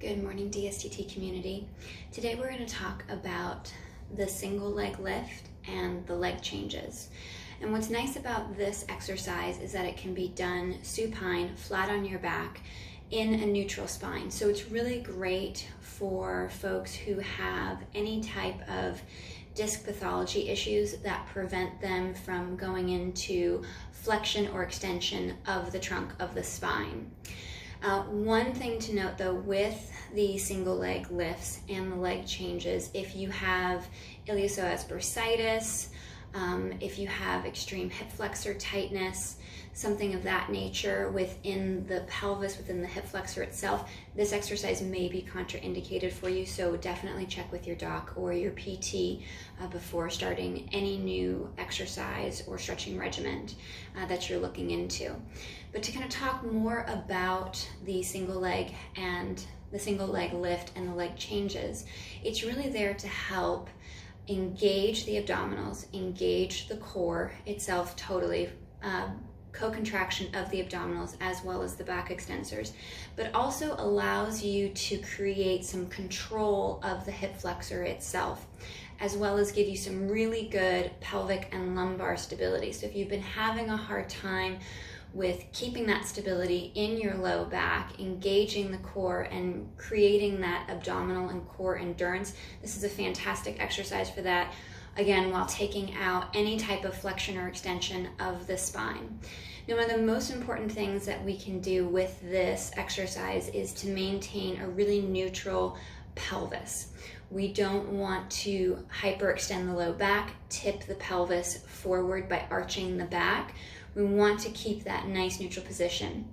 Good morning, DSTT community. Today we're going to talk about the single leg lift and the leg changes. And what's nice about this exercise is that it can be done supine, flat on your back, in a neutral spine. So it's really great for folks who have any type of disc pathology issues that prevent them from going into flexion or extension of the trunk of the spine. One thing to note though with the single leg lifts and the leg changes, if you have iliopsoas bursitis, if you have extreme hip flexor tightness, something of that nature within the pelvis, within the hip flexor itself, this exercise may be contraindicated for you, so definitely check with your doc or your PT before starting any new exercise or stretching regimen that you're looking into. But to kind of talk more about the single leg and the single leg lift and the leg changes, it's really there to help engage the abdominals, engage the core itself totally, co-contraction of the abdominals as well as the back extensors, but also allows you to create some control of the hip flexor itself, as well as give you some really good pelvic and lumbar stability. So if you've been having a hard time with keeping that stability in your low back, engaging the core and creating that abdominal and core endurance, this is a fantastic exercise for that. Again, while taking out any type of flexion or extension of the spine. Now, one of the most important things that we can do with this exercise is to maintain a really neutral pelvis. We don't want to hyperextend the low back, tip the pelvis forward by arching the back. We want to keep that nice neutral position.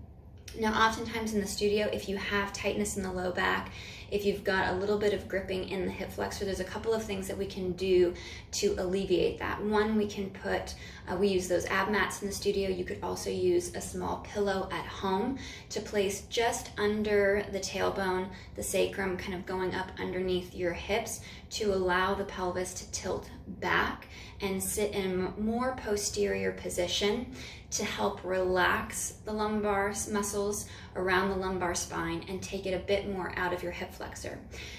Now, oftentimes in the studio, if you have tightness in the low back, if you've got a little bit of gripping in the hip flexor, there's a couple of things that we can do to alleviate that. One, we can put, we use those ab mats in the studio. You could also use a small pillow at home to place just under the tailbone, the sacrum kind of going up underneath your hips to allow the pelvis to tilt back and sit in a more posterior position to help relax the lumbar muscles around the lumbar spine and take it a bit more out of your hip flexor.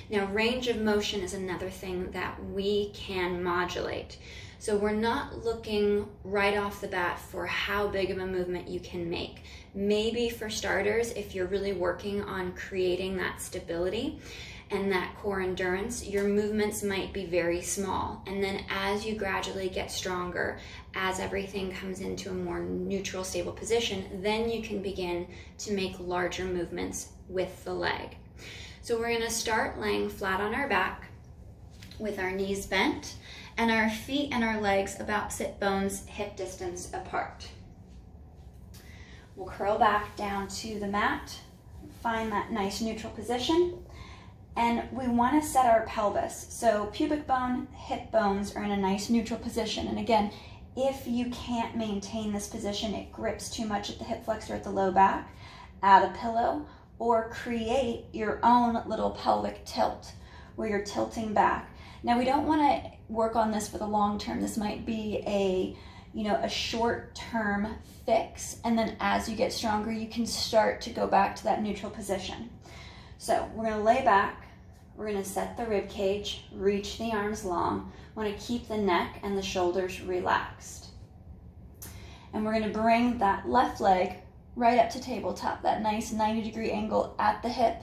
Now, range of motion is another thing that we can modulate. So we're not looking right off the bat for how big of a movement you can make. Maybe for starters, if you're really working on creating that stability and that core endurance, your movements might be very small. And then as you gradually get stronger, as everything comes into a more neutral, stable position, then you can begin to make larger movements with the leg. So we're gonna start laying flat on our back with our knees bent and our feet and our legs about sit bones hip distance apart. We'll curl back down to the mat, find that nice neutral position. And we want to set our pelvis. So pubic bone, hip bones are in a nice neutral position. And again, if you can't maintain this position, it grips too much at the hip flexor at the low back, add a pillow or create your own little pelvic tilt where you're tilting back. Now, we don't want to work on this for the long term. This might be a short-term fix. And then as you get stronger, you can start to go back to that neutral position. So we're going to lay back, we're going to set the rib cage, reach the arms long, want to keep the neck and the shoulders relaxed. And we're going to bring that left leg right up to tabletop, that nice 90-degree angle at the hip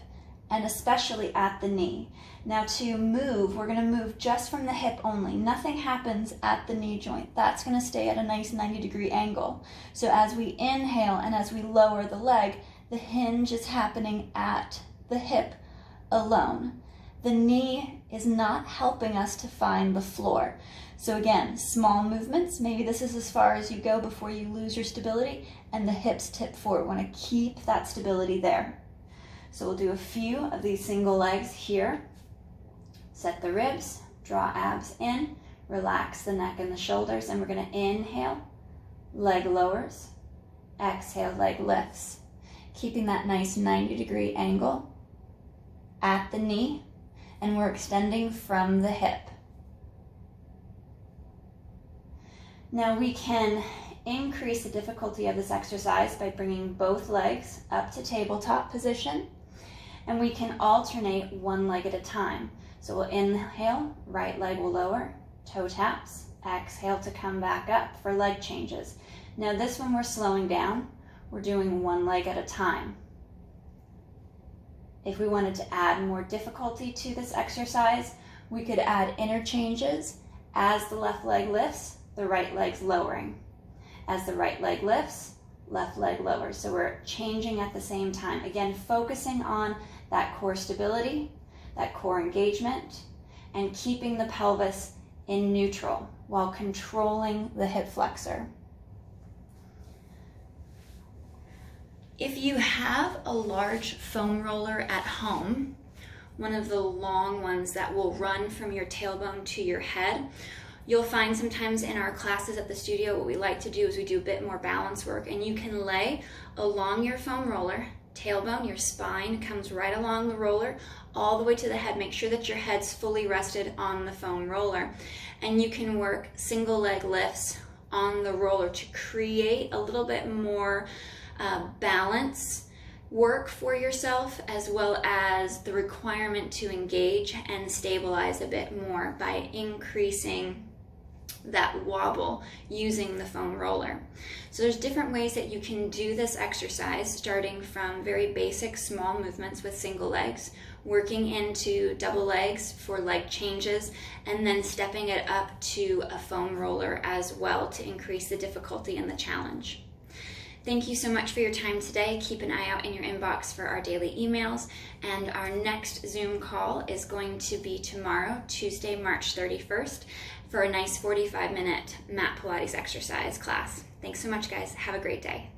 and especially at the knee. Now to move, we're going to move just from the hip only. Nothing happens at the knee joint. That's going to stay at a nice 90-degree angle. So as we inhale and as we lower the leg, the hinge is happening at the hip alone. The knee is not helping us to find the floor. So again, small movements. Maybe this is as far as you go before you lose your stability and the hips tip forward. We want to keep that stability there. So we'll do a few of these single legs here. Set the ribs, draw abs in, relax the neck and the shoulders, and we're going to inhale, leg lowers, exhale, leg lifts. Keeping that nice 90-degree angle at the knee, and we're extending from the hip. Now we can increase the difficulty of this exercise by bringing both legs up to tabletop position And we can alternate one leg at a time. So we'll inhale, right leg will lower, toe taps, exhale to come back up for leg changes. Now this one we're slowing down, we're doing one leg at a time. If we wanted to add more difficulty to this exercise, we could add interchanges. As the left leg lifts, the right leg's lowering. As the right leg lifts, left leg lowers. So we're changing at the same time. Again, focusing on that core stability, that core engagement, and keeping the pelvis in neutral while controlling the hip flexor. If you have a large foam roller at home, one of the long ones that will run from your tailbone to your head, you'll find sometimes in our classes at the studio, what we like to do is we do a bit more balance work, and you can lay along your foam roller, tailbone, your spine comes right along the roller, all the way to the head. Make sure that your head's fully rested on the foam roller. And you can work single leg lifts on the roller to create a little bit more balance work for yourself, as well as the requirement to engage and stabilize a bit more by increasing that wobble using the foam roller. So there's different ways that you can do this exercise, starting from very basic small movements with single legs, working into double legs for leg changes, and then stepping it up to a foam roller as well to increase the difficulty and the challenge. Thank you so much for your time today. Keep an eye out in your inbox for our daily emails, and our next Zoom call is going to be tomorrow, Tuesday, March 31st, for a nice 45-minute mat Pilates exercise class. Thanks so much, guys. Have a great day.